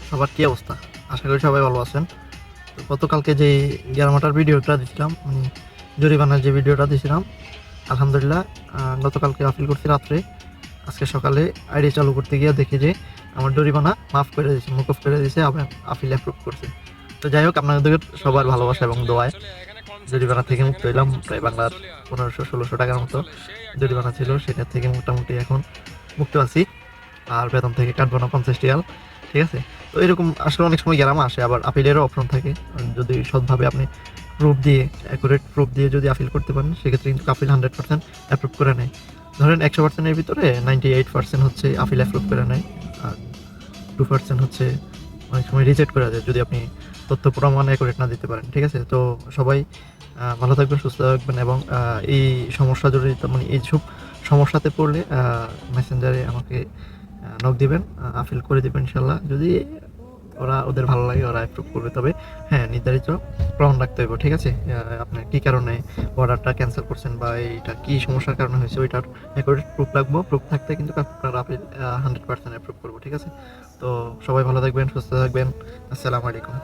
সবার কি অবস্থা? আশা করি সবাই ভালো আছেন। তো গতকালকে যে গ্যারামাটার ভিডিওটা দিছিলাম, জরিমানার যে ভিডিওটা দিছিলাম, আলহামদুলিল্লাহ গতকালকে আপিল করছি রাত্রে। আজকে সকালে আইডি চালু করতে গিয়ে দেখি যে আমার জরিমানা মাফ করে দিয়েছে, মুকুফ করে দিয়েছে, আবার আপিল অ্যাপ্রুভ করছে। তো যাই হোক, আপনাদের সবার ভালোবাসা এবং দোয়ায় জরিমানা থেকে মুক্ত হইলাম। প্রায় বাংলার 1500-1600 টাকার মতো জরিমানা ছিল, সেটা থেকে মোটামুটি এখন মুক্ত আছি। আর বেতন থেকে কাটবো না 50 রিয়াল, ঠিক আছে? তো এরকম আসলে অনেক সময় গ্যারামা আসে, আবার আপিলেরও অপশন থাকে। যদি সৎভাবে আপনি প্রুফ দিয়ে, অ্যাকুরেট প্রুফ দিয়ে যদি আপিল করতে পারেন, সেক্ষেত্রে কিন্তু আপিল 100% অ্যাপ্রুভ করে নেয়। ধরেন 100%-এর ভিতরে 98% হচ্ছে আপিল অ্যাপ্রুভ করে নেয়, আর 2% হচ্ছে অনেক সময় রিজেক্ট করে দেয় যদি আপনি তথ্য প্রমাণ অ্যাকুরেট না দিতে পারেন, ঠিক আছে? তো সবাই ভালো থাকবেন, সুস্থ থাকবেন, এবং এই সমস্যা জড়িত এইসব সমস্যাতে পড়লে মেসেঞ্জারে আমাকে নক দিবেন, আপিল করে দিবেন ইনশাল্লাহ। যদি ওদের ভালো লাগে, ওরা অ্যাপ্রুভ করবে। তবে হ্যাঁ, নির্ধারিত প্রমাণ রাখতে হবে, ঠিক আছে? আপনার কী কারণে অর্ডারটা ক্যান্সেল করছেন বা এইটা কী সমস্যার কারণে হয়েছে, ওইটার অ্যাকুরেট প্রুফ লাগবো। প্রুফ থাকতে কিন্তু আপনার আপিল 100% অ্যাপ্রুভ করবো, ঠিক আছে? তো সবাই ভালো থাকবেন, সুস্থ থাকবেন। আসসালামু আলাইকুম।